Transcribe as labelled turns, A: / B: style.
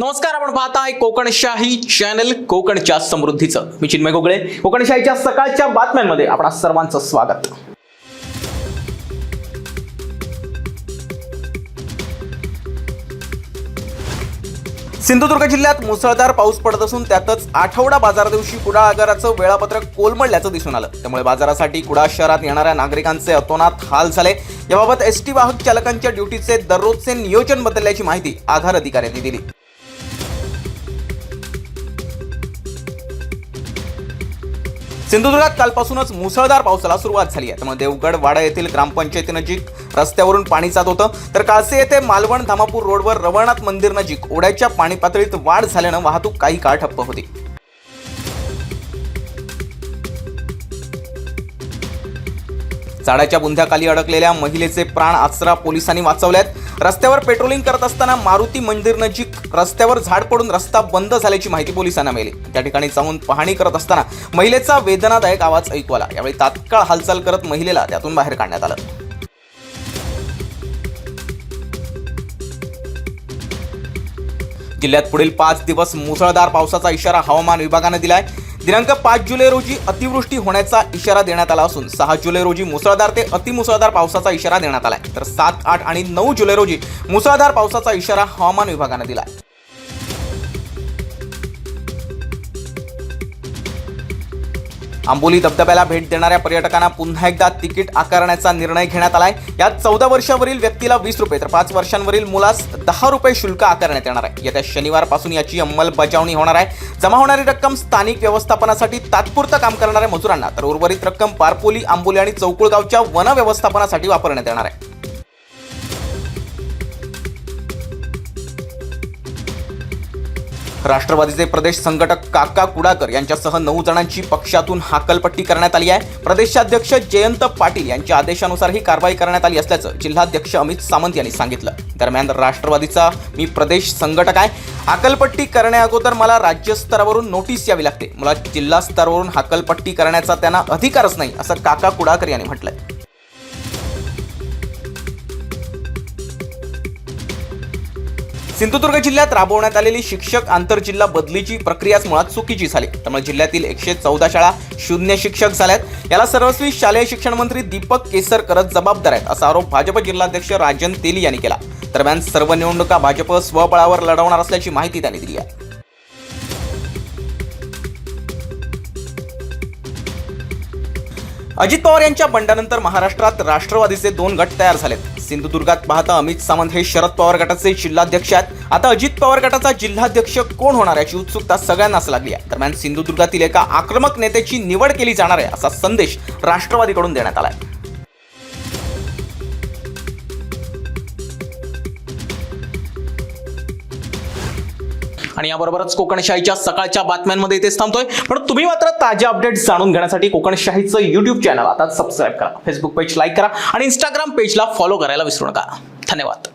A: नमस्कार, आपण पाहताय कोकणशाही चॅनल, कोकणच्या समृद्धीचं. मी चिन्मय गोगळे. कोकणशाहीच्या सकाळच्या बातम्यांमध्ये आपणा सर्वांचं स्वागत. सिंधुदुर्ग जिल्ह्यात मुसळधार पाऊस पडत असून त्यातच आठवडा बाजार दिवशी कुडाळ आगाराचं वेळापत्रक कोलमडल्याचं दिसून आलं. त्यामुळे बाजारासाठी कुडाळ शहरात येणाऱ्या नागरिकांचे अतोनात हाल झाले. याबाबत एसटी वाहक चालकांच्या ड्युटीचे दररोजचे नियोजन बदलल्याची माहिती आगार अधिकाऱ्यांनी दिली. सिंधुदुर्गात कालपासूनच मुसळधार पावसाला सुरुवात झाली आहे. त्यामुळे देवगड वाडा येथील ग्रामपंचायतीनजीक रस्त्यावरून पाणी जात होतं, तर काळसे येथे मालवण धामापूर रोडवर रवळनाथ मंदिर नजीक ओढ्याच्या पाणी पातळीत वाढ झाल्यानं वाहतूक काही काळ ठप्प होती. झाडाच्या बुंध्याखाली अडकलेल्या महिलेचे प्राण आचरा पोलिसांनी वाचवल्यात. रस्त्यावर पेट्रोलिंग करत असताना मारुती मंदिर नजीक रस्त्यावर झाड पडून रस्ता बंद झाल्याची माहिती पोलिसांना मिळाली. त्या ठिकाणी जाऊन पाहणी करत असताना महिलेचा वेदनादायक आवाज ऐकू आला. यावेळी तात्काळ हालचाल करत महिलेला त्यातून बाहेर काढण्यात आलं. जिल्ह्यात पुढील 5 दिवस मुसळधार पावसाचा इशारा हवामान विभागानं दिलाय. दिनांक 5 जुलै रोजी अतिवृष्टी होण्याचा इशारा देण्यात आला असून 6 जुलै रोजी मुसळधार ते अतिमुसळधार पावसाचा इशारा देण्यात आलाय. तर 7, 8 आणि 9 जुलै रोजी मुसळधार पावसाचा इशारा हवामान विभागानं दिलाय. आंबोली धबधब्याला भेट देणाऱ्या पर्यटकांना पुन्हा एकदा तिकीट आकारण्याचा निर्णय घेण्यात आलाय. यात 14 वर्षावरील व्यक्तीला 20 रुपये तर 5 वर्षांवरील मुलास 10 रुपये शुल्क आकारण्यात येणार आहे. येत्या शनिवारपासून याची अंमलबजावणी होणार आहे. जमा होणारी रक्कम स्थानिक व्यवस्थापनासाठी तात्पुरतं काम करणाऱ्या मजुरांना तर उर्वरित रक्कम पारपोली, आंबोली आणि चौकुळगावच्या वन व्यवस्थापनासाठी वापरण्यात येणार आहे. राष्ट्रवादीचे प्रदेश संघटक काका कुडाकर यांच्यासह 9 जणांची पक्षातून हाकलपट्टी करण्यात आली आहे. प्रदेशाध्यक्ष जयंत पाटील यांच्या आदेशानुसार ही कारवाई करण्यात आली असल्याचं जिल्हाध्यक्ष अमित सामंत यांनी सांगितलं. दरम्यान राष्ट्रवादीचा मी प्रदेश संघटक आहे. हाकलपट्टी करण्याअगोदर मला राज्य स्तरावरून नोटीस यावी लागते. मला जिल्हा स्तरावरून हाकलपट्टी करण्याचा त्यांना अधिकारच नाही, असं काका कुडाकर यांनी म्हटलंय. सिंधुदुर्ग जिल्ह्यात राबवण्यात आलेली शिक्षक आंतरजिल्हा बदलीची प्रक्रियाच मुळात चुकीची झाली. त्यामुळे जिल्ह्यातील 114 शाळा शून्य शिक्षक झाल्यात. याला सर्वस्वी शालेय शिक्षण मंत्री दीपक केसरकर जबाबदार आहेत, असा आरोप भाजप जिल्हाध्यक्ष राजन तेली यांनी केला. दरम्यान सर्व निवडणुका भाजप स्वबळावर लढवणार असल्याची माहिती त्यांनी दिली आहे. अजित पवार यांच्या बंडानंतर महाराष्ट्रात राष्ट्रवादीचे 2 गट तयार झालेत. सिंधुदुर्गात पाहता अमित सामंत हे शरद पवार गटाचे जिल्हाध्यक्ष आहेत. आता अजित पवार गटाचा जिल्हाध्यक्ष कोण होणार याची उत्सुकता सगळ्यांनाच लागली आहे. दरम्यान सिंधुदुर्गातील एका आक्रमक नेत्याची निवड केली जाणार आहे, असा संदेश राष्ट्रवादीकडून देण्यात आलाय. आणि याबरोबरच कोकणशाहीच्या सकाळच्या बातम्यांमध्ये इथेच थांबतोय. पण तुम्ही मात्र ताज्या अपडेट्स जाणून घेण्यासाठी कोकणशाहीचं YouTube चॅनल आता सबस्क्राईब करा, फेसबुक पेज लाईक करा आणि इंस्टाग्राम पेजला फॉलो करायला विसरू नका. धन्यवाद.